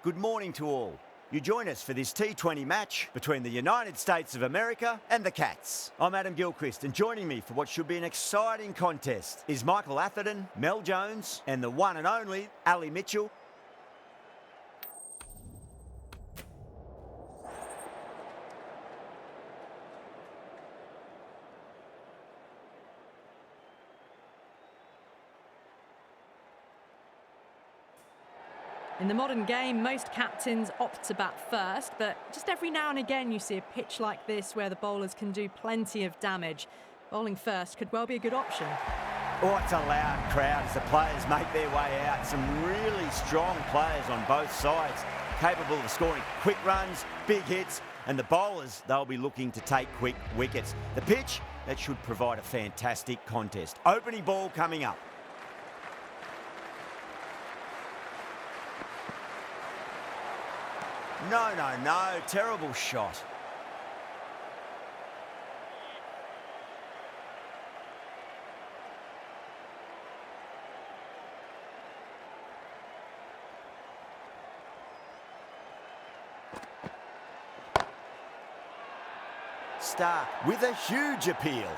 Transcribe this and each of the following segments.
Good morning to all. You join us for this T20 match between the United States of America and the Cats. I'm Adam Gilchrist, and joining me for what should be an exciting contest is Michael Atherton, Mel Jones, and the one and only Ali Mitchell. In the modern game, most captains opt to bat first, but just every now and again you see a pitch like this where the bowlers can do plenty of damage. Bowling first could well be a good option. Oh, it's a loud crowd as the players make their way out. Some really strong players on both sides, capable of scoring quick runs, big hits, and the bowlers, they'll be looking to take quick wickets. The pitch, that should provide a fantastic contest. Opening ball coming up. No, terrible shot. Stark with a huge appeal.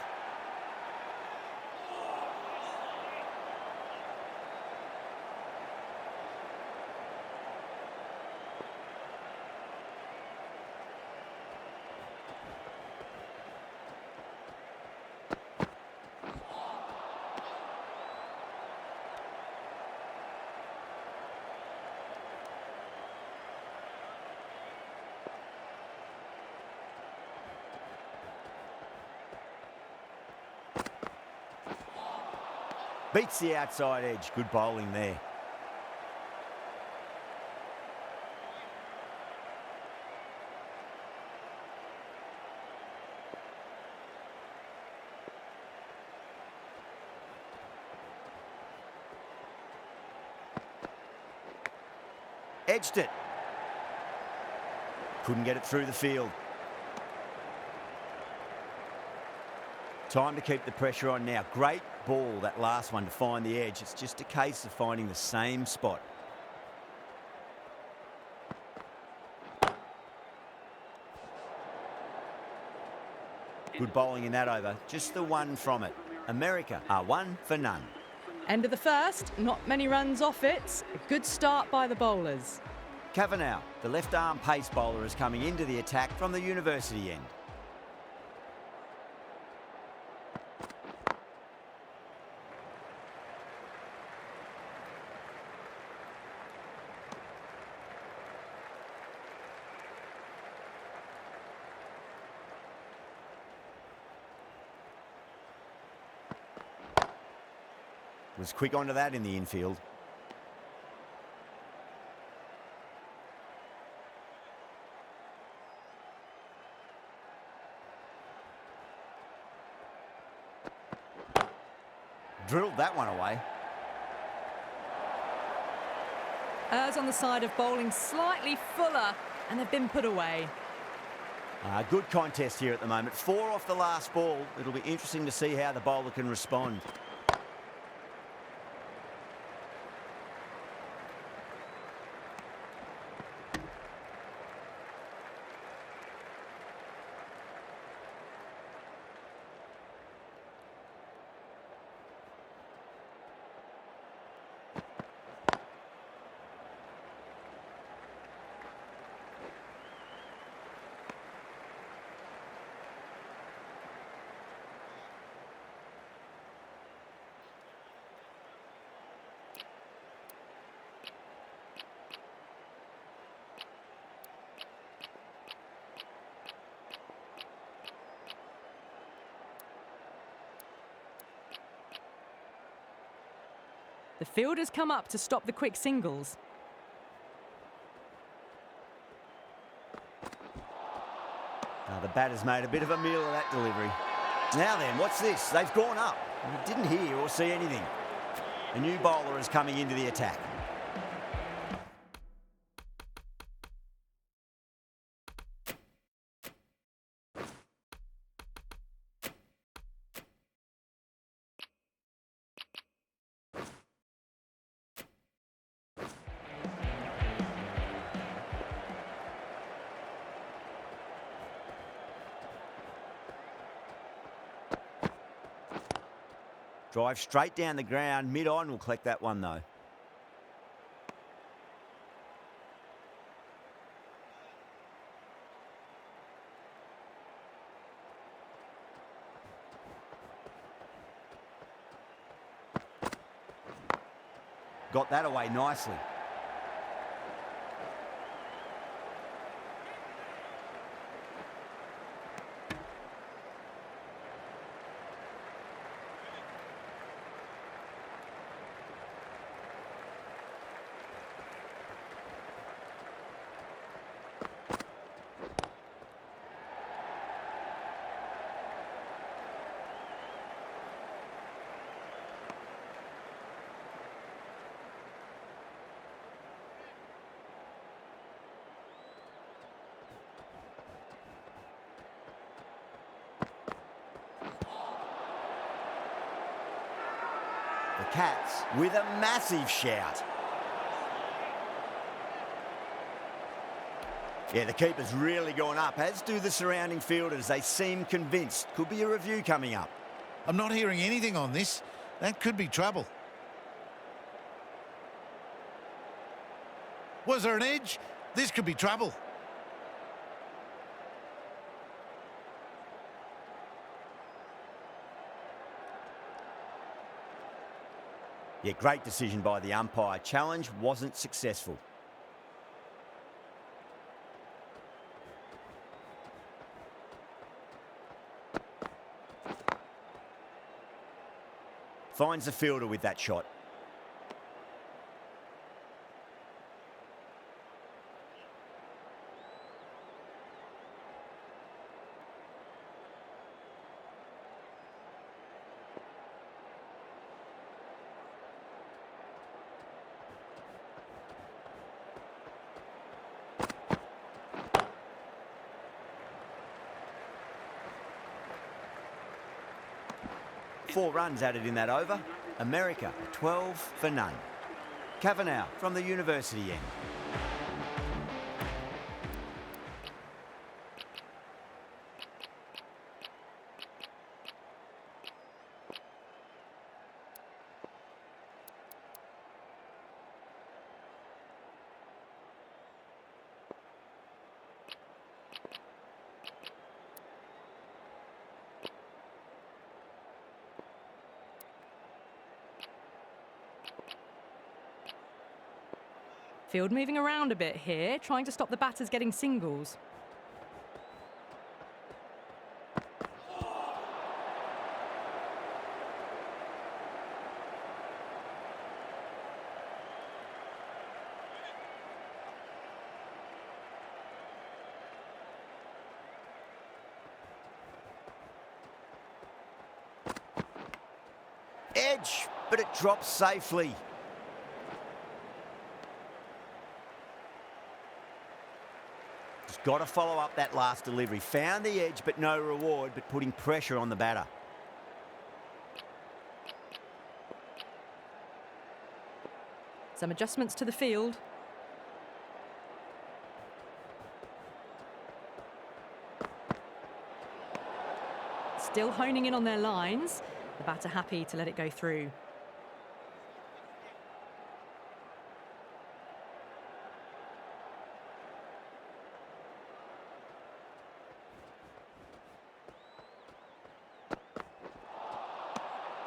Beats the outside edge. Good bowling there. Edged it. Couldn't get it through the field. Time to keep the pressure on now. Great ball, that last one, to find the edge. It's just a case of finding the same spot. Good bowling in that over. Just the one from it. America are 1 for none. End of the first, not many runs off it. A good start by the bowlers. Kavanagh, the left-arm pace bowler, is coming into the attack from the university end. Was quick onto that in the infield. Drilled that one away. Errs on the side of bowling slightly fuller, and they've been put away. Good contest here at the moment. 4 off the last ball. It'll be interesting to see how the bowler can respond. The fielders come up to stop the quick singles. The batter's made a bit of a meal of that delivery. Now then, what's this? They've gone up. We didn't hear or see anything. A new bowler is coming into the attack. Drive straight down the ground. Mid-on will collect that one, though. Got that away nicely. The Cats with a massive shout. Yeah, the keeper's really gone up, as do the surrounding fielders. They seem convinced. Could be a review coming up. I'm not hearing anything on this. That could be trouble. Was there an edge? This could be trouble. Yeah, great decision by the umpire. Challenge wasn't successful. Finds the fielder with that shot. Four runs added in that over. America, 12 for none. Kavanagh from the university end. Field moving around a bit here, trying to stop the batters getting singles. Edge, but it drops safely. Got to follow up that last delivery. Found the edge, but no reward, but putting pressure on the batter. Some adjustments to the field. Still honing in on their lines. The batter happy to let it go through.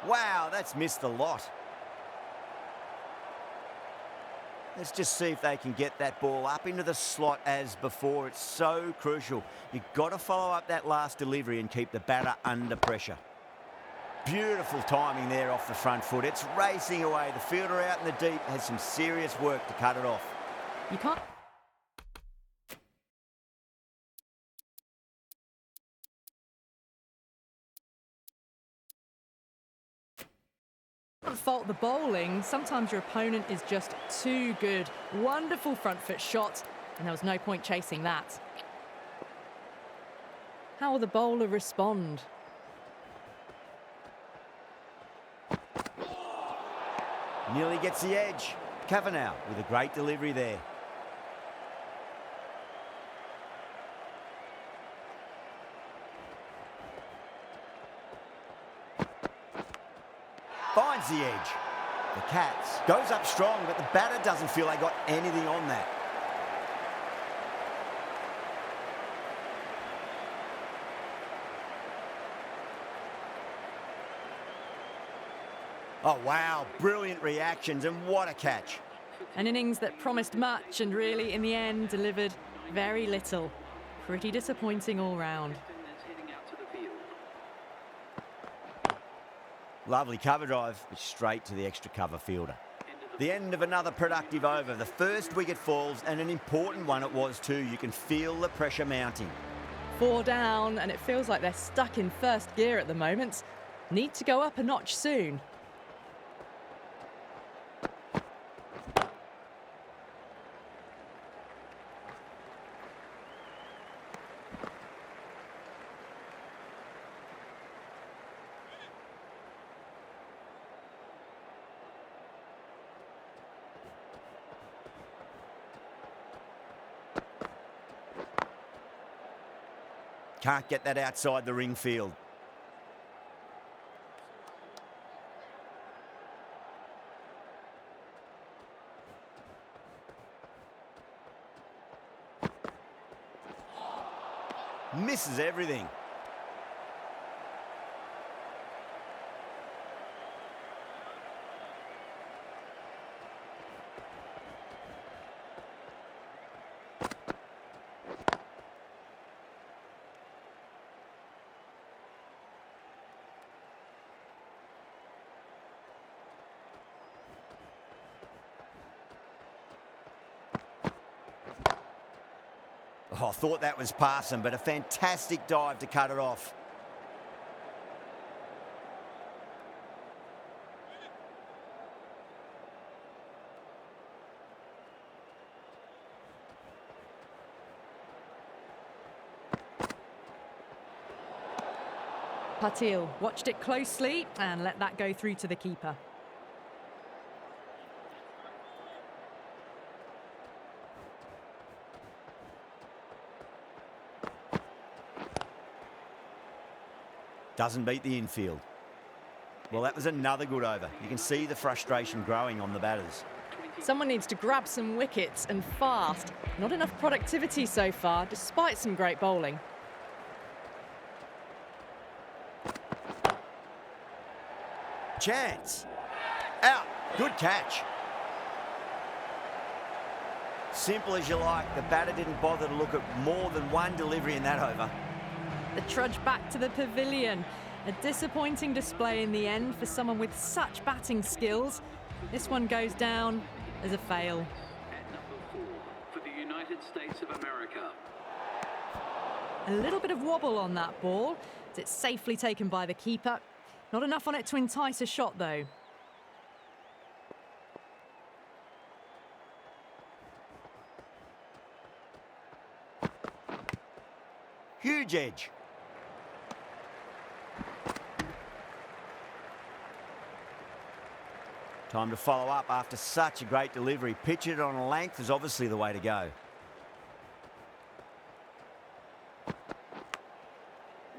Wow, that's missed a lot. Let's just see if they can get that ball up into the slot as before. It's so crucial. You've got to follow up that last delivery and keep the batter under pressure. Beautiful timing there off the front foot. It's racing away. The fielder out in the deep has some serious work to cut it off. You can't fault the bowling. Sometimes your opponent is just too good. Wonderful front foot shot, and there was no point chasing that. How will the bowler respond? Nearly gets the edge. Kavanagh with a great delivery there. Finds the edge. The Cats goes up strong, but the batter doesn't feel they got anything on that. Oh, wow, brilliant reactions, and what a catch. An innings that promised much and really, in the end, delivered very little. Pretty disappointing all round. Lovely cover drive, but straight to the extra cover fielder. The end of another productive over. The first wicket falls, and an important one it was too. You can feel the pressure mounting. 4 down, and it feels like they're stuck in first gear at the moment. Need to go up a notch soon. Can't get that outside the ring field. Misses everything. Oh, I thought that was passing, but a fantastic dive to cut it off. Patil watched it closely and let that go through to the keeper. Doesn't beat the infield. Well, that was another good over. You can see the frustration growing on the batters. Someone needs to grab some wickets, and fast. Not enough productivity so far, despite some great bowling. Chance. Out. Good catch. Simple as you like. The batter didn't bother to look at more than one delivery in that over. The trudge back to the pavilion. A disappointing display in the end for someone with such batting skills. This one goes down as a fail. At number 4 for the United States of America. A little bit of wobble on that ball. It's safely taken by the keeper. Not enough on it to entice a shot, though. Huge edge. Time to follow up after such a great delivery. Pitch it on a length is obviously the way to go.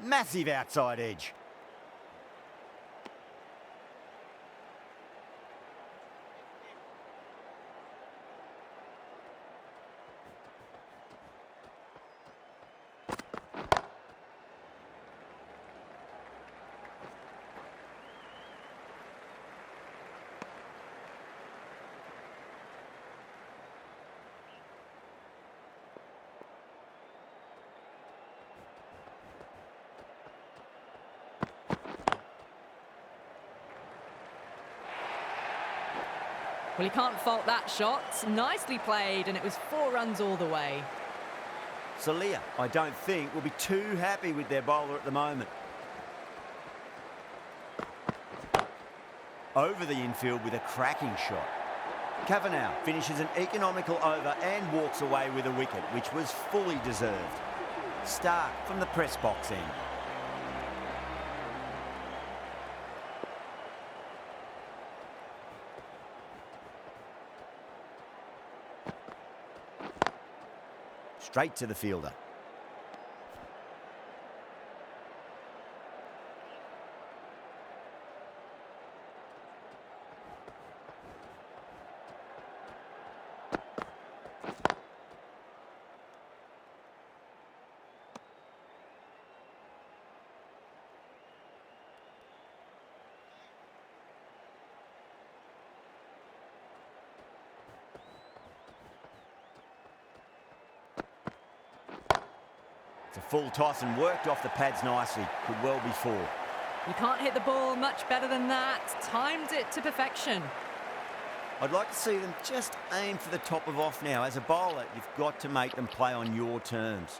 Massive outside edge. Well, you can't fault that shot. Nicely played, and it was 4 runs all the way. Salia, I don't think, will be too happy with their bowler at the moment. Over the infield with a cracking shot. Kavanagh finishes an economical over and walks away with a wicket, which was fully deserved. Stark from the press box end. Straight to the fielder. a full toss and worked off the pads nicely. Could well be 4. You can't hit the ball much better than that. Timed it to perfection. I'd like to see them just aim for the top of off now. As a bowler, you've got to make them play on your terms.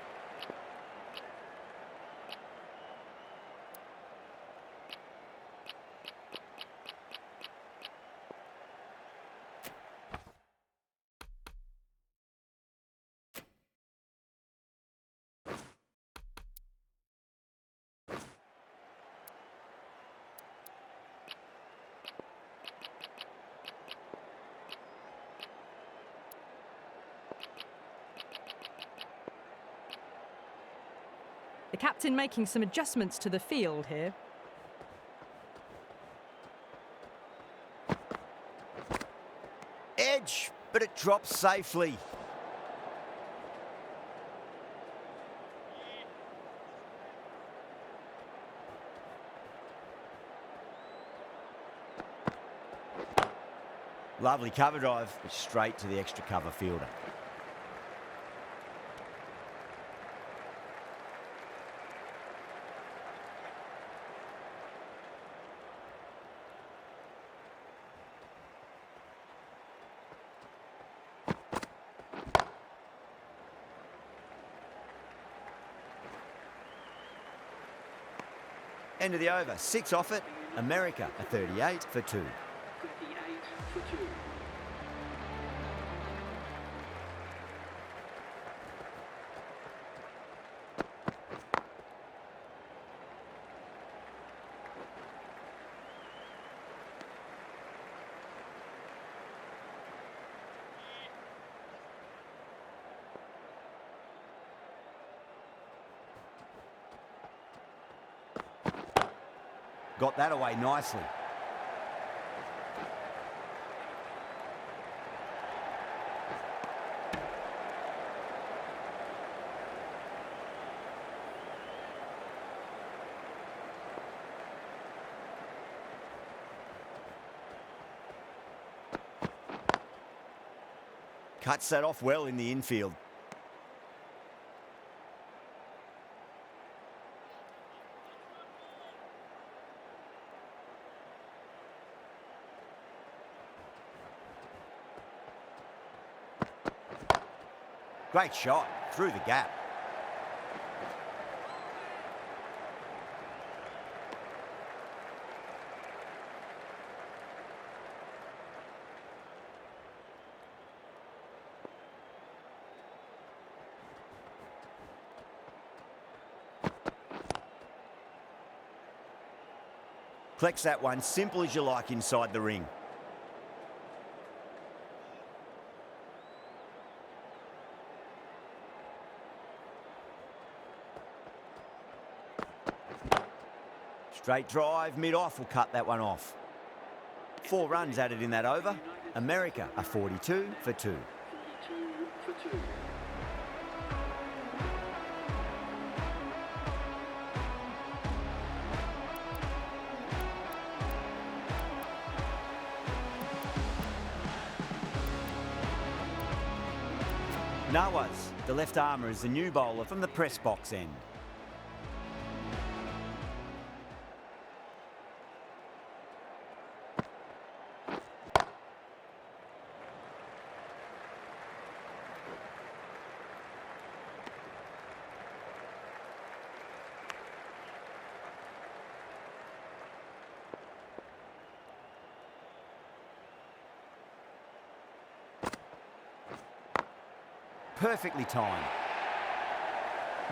The captain making some adjustments to the field here. Edge, but it drops safely. Lovely cover drive, but straight to the extra cover fielder. End of the over, 6 off it. America a 38 for 2. 38 for 2. Got that away nicely. Cuts that off well in the infield. Great shot through the gap. Collects that one, simple as you like inside the ring. Straight drive, mid-off will cut that one off. 4 runs added in that over. America a 42 for 2. 42 for 2. Nawaz, the left armour, is the new bowler from the press box end. Perfectly timed.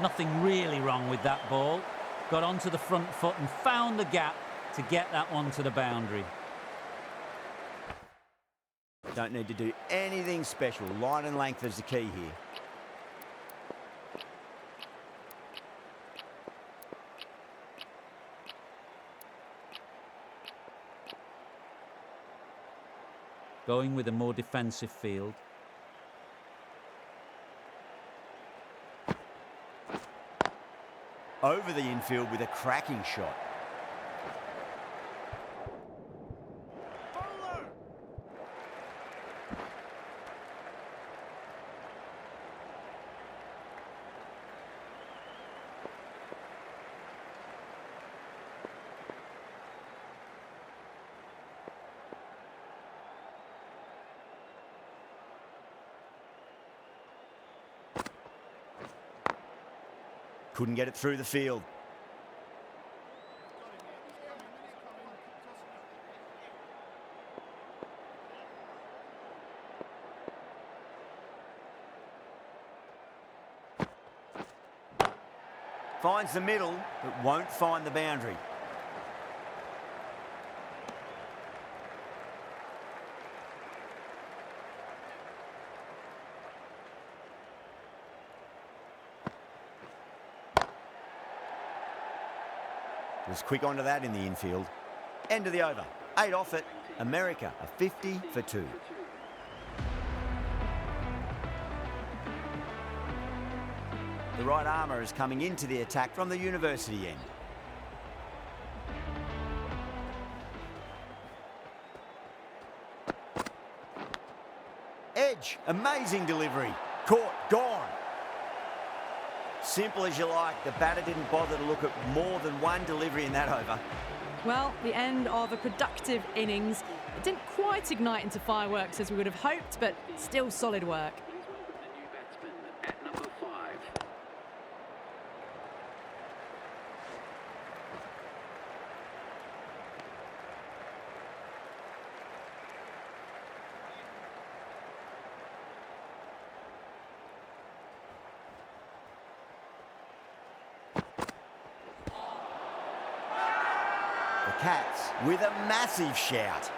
Nothing really wrong with that ball. Got onto the front foot and found the gap to get that one to the boundary. Don't need to do anything special. Line and length is the key here. Going with a more defensive field. Over the infield with a cracking shot. Couldn't get it through the field. Finds the middle, but won't find the boundary. Was quick onto that in the infield. End of the over. 8 off it. America, a 50 for 2. The right armour is coming into the attack from the university end. Edge, amazing delivery. Caught, gone. Simple as you like, the batter didn't bother to look at more than one delivery in that over. Well, the end of a productive innings. It didn't quite ignite into fireworks as we would have hoped, but still solid work. Please welcome the new batsman at number 5. The Cats with a massive shout.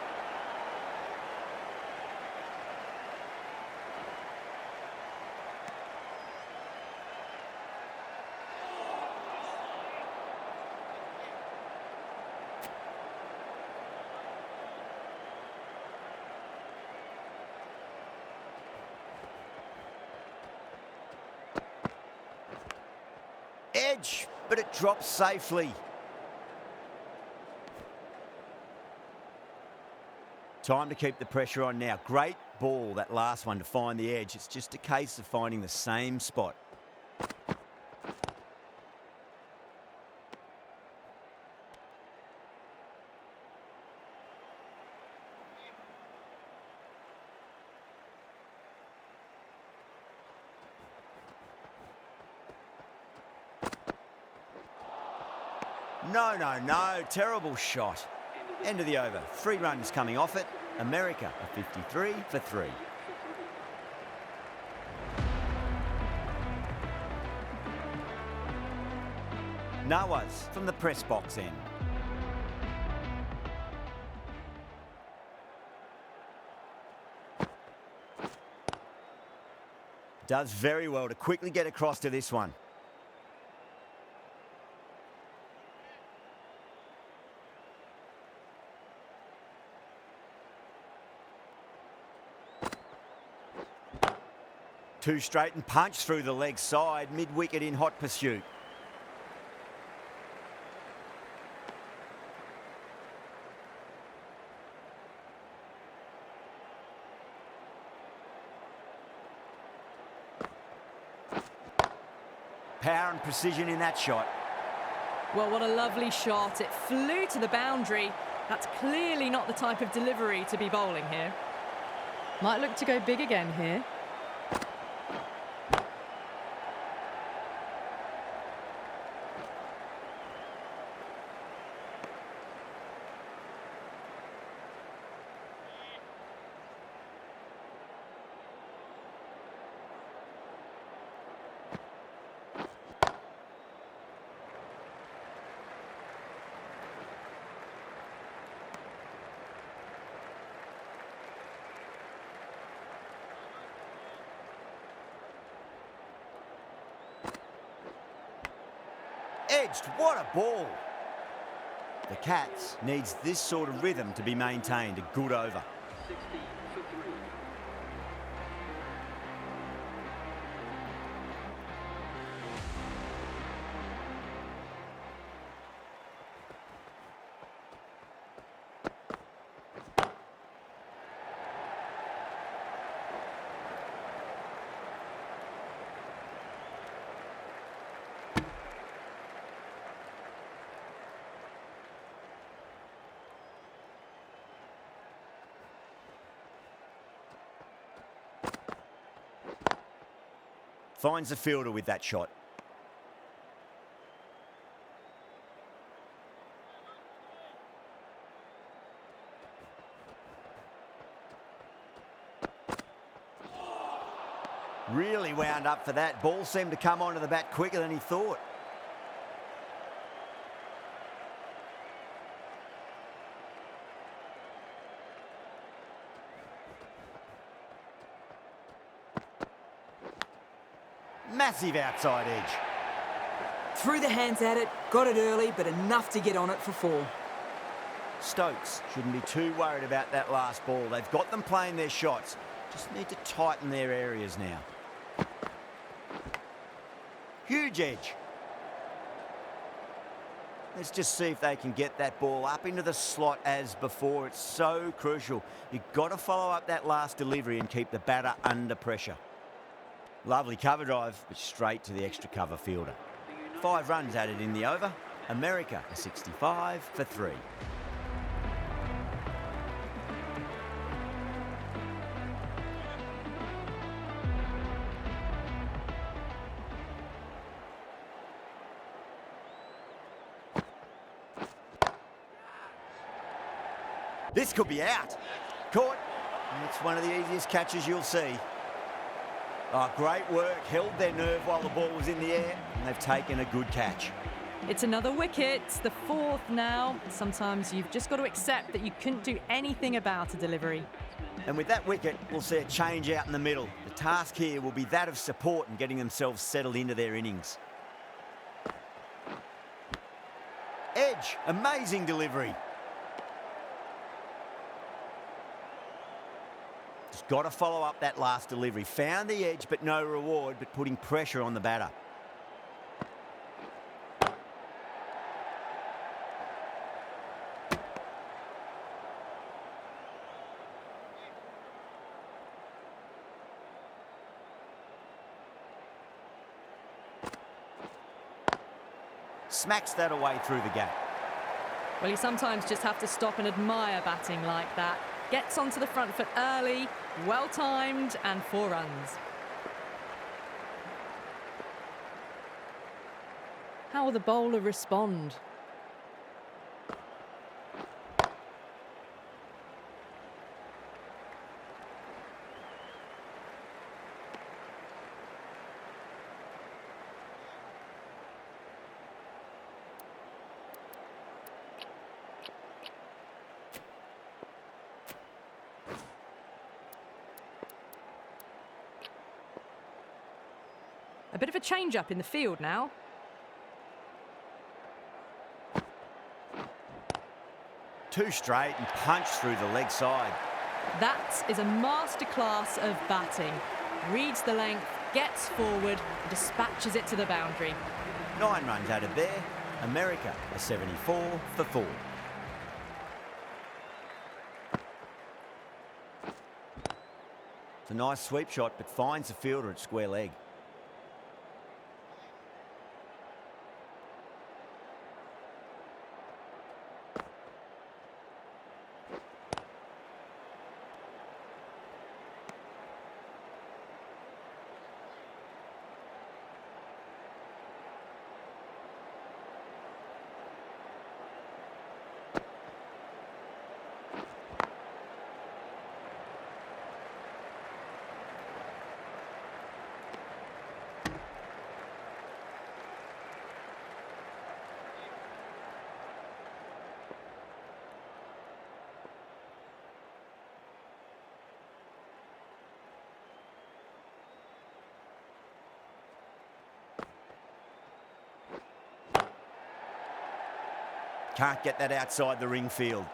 Edge, but it drops safely. Time to keep the pressure on now. Great ball, that last one, to find the edge. It's just a case of finding the same spot. No, no, no. Terrible shot. End of the over. 3 runs coming off it. America, a 53 for 3. Nawaz from the press box end. Does very well to quickly get across to this one. Two straight and punch through the leg side, mid-wicket in hot pursuit. Power and precision in that shot. Well, what a lovely shot. It flew to the boundary. That's clearly not the type of delivery to be bowling here. Might look to go big again here. Edged, what a ball. The Cats needs this sort of rhythm to be maintained. A good over. 60 for 3. Finds the fielder with that shot. Really wound up for that. Ball seemed to come onto the bat quicker than he thought. Massive outside edge. Threw the hands at it, got it early, but enough to get on it for 4. Stokes shouldn't be too worried about that last ball. They've got them playing their shots. Just need to tighten their areas now. Huge edge. Let's just see if they can get that ball up into the slot as before. It's so crucial. You've got to follow up that last delivery and keep the batter under pressure. Lovely cover drive, but straight to the extra cover fielder. 5 runs added in the over. America a 65 for 3. This could be out. Caught. It's one of the easiest catches you'll see. Oh, great work. Held their nerve while the ball was in the air, and they've taken a good catch. It's another wicket, the 4th now. Sometimes you've just got to accept that you couldn't do anything about a delivery. And with that wicket, we'll see a change out in the middle. The task here will be that of support and getting themselves settled into their innings. Edge, amazing delivery. Just got to follow up that last delivery. Found the edge, but no reward, but putting pressure on the batter. Smacks that away through the gap. Well, you sometimes just have to stop and admire batting like that. Gets onto the front foot early, well-timed, and 4 runs. How will the bowler respond? A bit of a change-up in the field now. Two straight and punched through the leg side. That is a masterclass of batting. Reads the length, gets forward, and dispatches it to the boundary. 9 runs added there. America a 74 for 4. It's a nice sweep shot, but finds the fielder at square leg. Can't get that outside the ring field.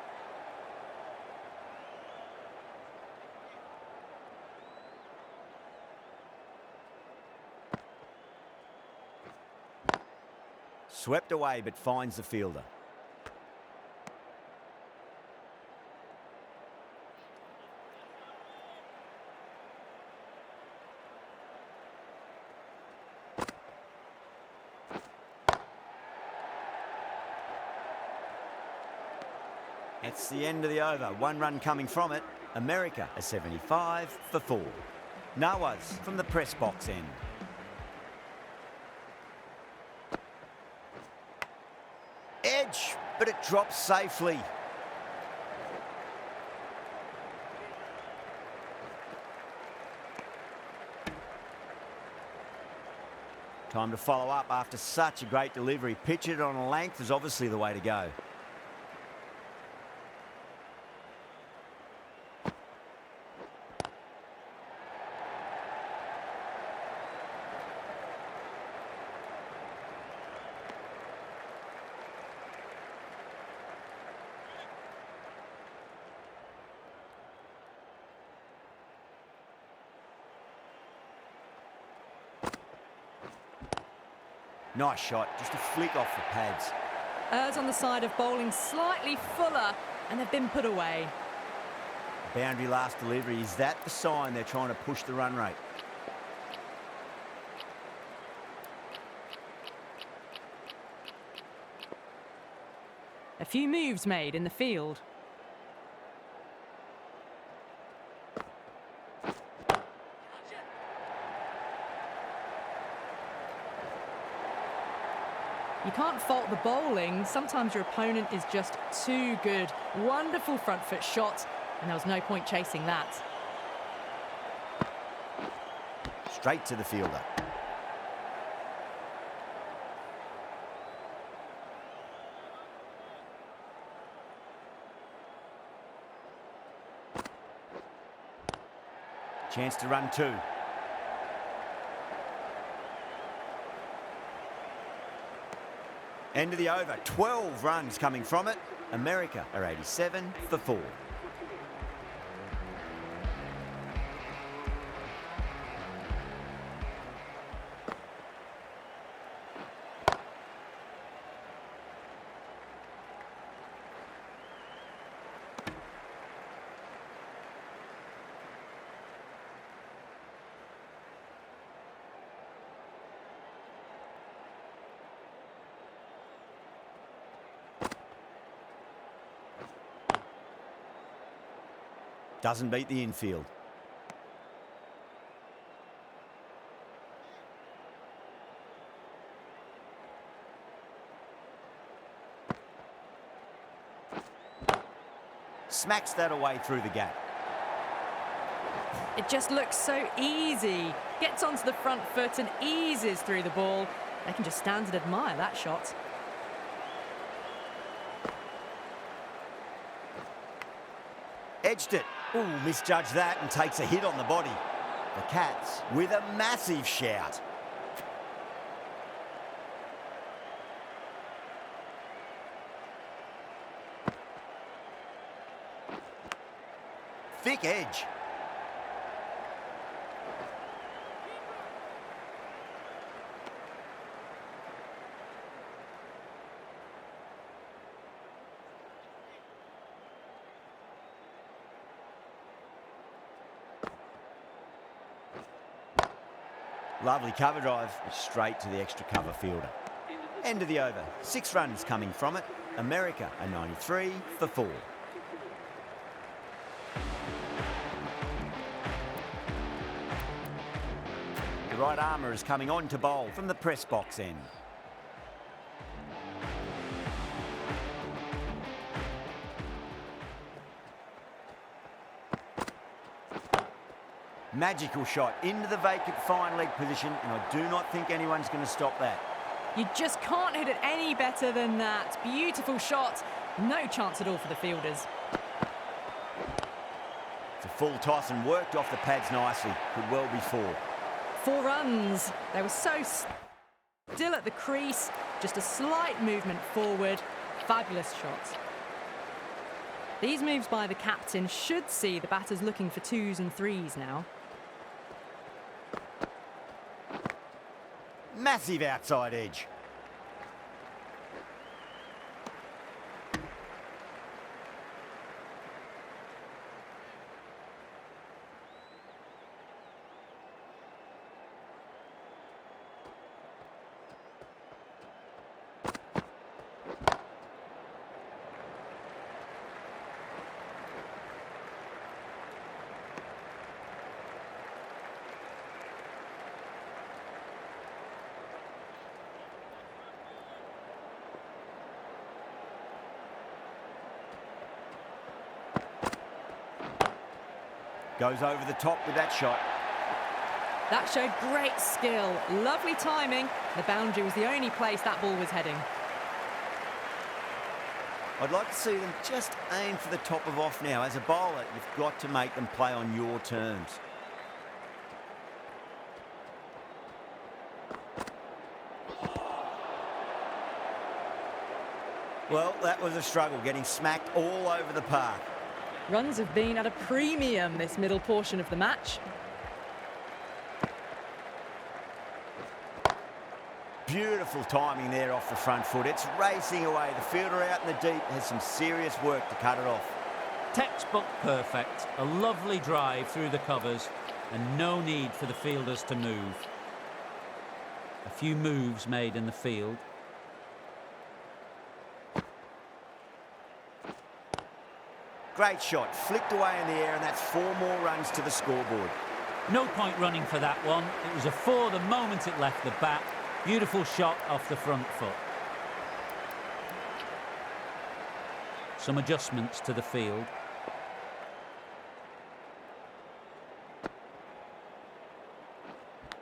Swept away, but finds the fielder. That's the end of the over. 1 run coming from it. America a 75 for 4. Nawaz from the press box end. Edge, but it drops safely. Time to follow up after such a great delivery. Pitch it on a length is obviously the way to go. Nice shot, just a flick off the pads. Errs on the side of bowling slightly fuller, and they've been put away. Boundary last delivery, is that the sign they're trying to push the run rate? A few moves made in the field. You can't fault the bowling. Sometimes your opponent is just too good. Wonderful front foot shot, and there was no point chasing that. Straight to the fielder. Chance to run two. End of the over, 12 runs coming from it. America are 87 for 4. Doesn't beat the infield. Smacks that away through the gap. It just looks so easy. Gets onto the front foot and eases through the ball. They can just stand and admire that shot. Edged it. Ooh, misjudged that and takes a hit on the body. The Cats with a massive shout. Thick edge. Lovely cover drive, straight to the extra cover fielder. End of the over, 6 runs coming from it. America are 93 for 4. The right armour is coming on to bowl from the press box end. Magical shot into the vacant fine leg position, and I do not think anyone's going to stop that. You just can't hit it any better than that. Beautiful shot. No chance at all for the fielders. It's a full toss and worked off the pads nicely. Could well be 4. 4 runs. They were so still at the crease. Just a slight movement forward. Fabulous shots. These moves by the captain should see the batters looking for 2s and 3s now. Massive outside edge. Goes over the top with that shot. That showed great skill. Lovely timing. The boundary was the only place that ball was heading. I'd like to see them just aim for the top of off now. As a bowler, you've got to make them play on your terms. Well, that was a struggle, getting smacked all over the park. Runs have been at a premium this middle portion of the match. Beautiful timing there off the front foot. It's racing away. The fielder out in the deep has some serious work to cut it off. Textbook perfect. A lovely drive through the covers and no need for the fielders to move. A few moves made in the field. Great shot, flicked away in the air, and that's 4 more runs to the scoreboard. No point running for that one. It was a 4 the moment it left the bat. Beautiful shot off the front foot. Some adjustments to the field.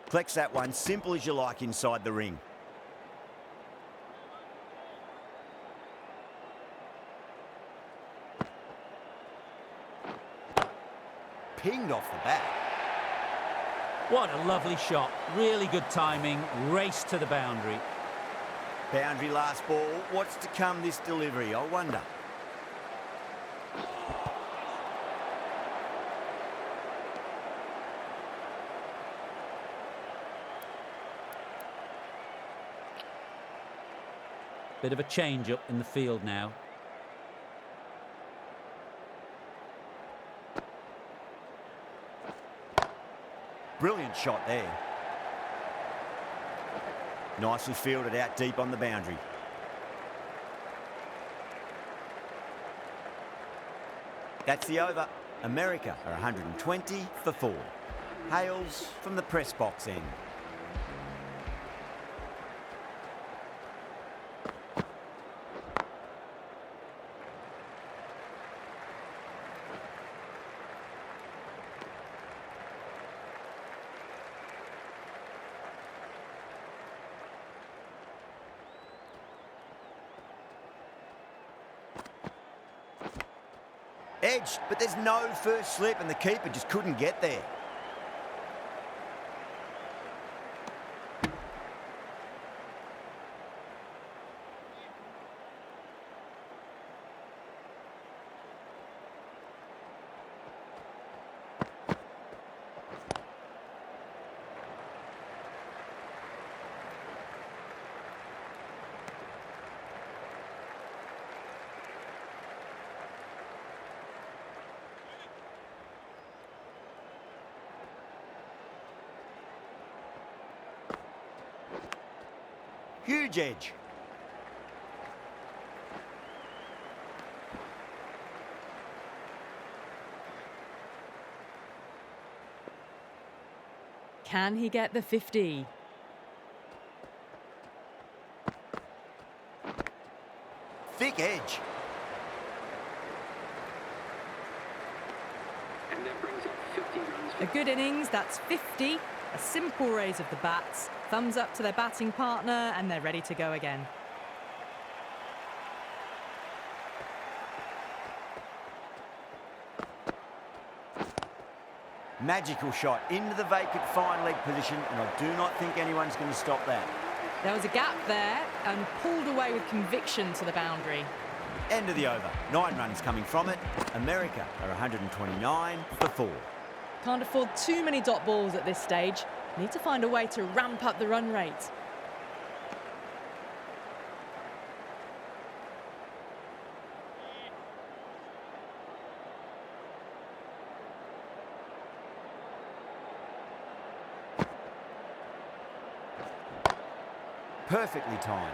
Collects that one, simple as you like inside the ring. Pinged off the bat. What a lovely shot. Really good timing. Race to the boundary. Boundary last ball. What's to come this delivery, I wonder. Bit of a change up in the field now. Brilliant shot there. Nicely fielded out deep on the boundary. That's the over. America are 120 for 4. Hails from the press box end. Edged, but there's no first slip and the keeper just couldn't get there. Huge edge. Can he get the 50? Thick edge. And that brings up 50 runs. A good innings, that's 50. A simple raise of the bats. Thumbs up to their batting partner, and they're ready to go again. Magical shot into the vacant fine leg position, and I do not think anyone's going to stop that. There was a gap there, and pulled away with conviction to the boundary. End of the over. 9 runs coming from it. America are 129 for 4. Can't afford too many dot balls at this stage. Need to find a way to ramp up the run rate. Perfectly timed.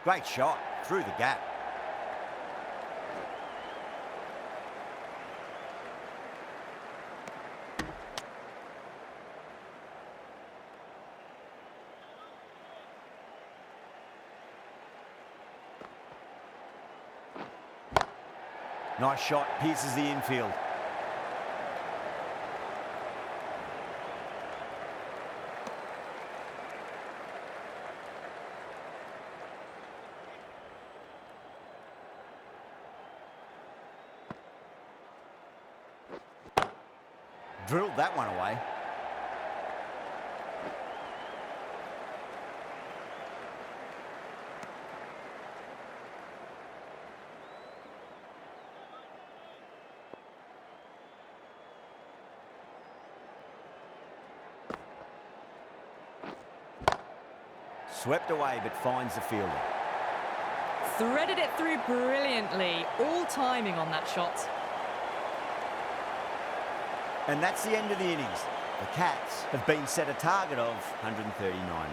Great shot through the gap. Nice shot, pierces the infield. Drilled that one away. Swept away, but finds the fielder. Threaded it through brilliantly. All timing on that shot. And that's the end of the innings. The Cats have been set a target of 139 runs.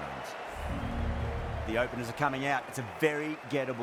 The openers are coming out. It's a very gettable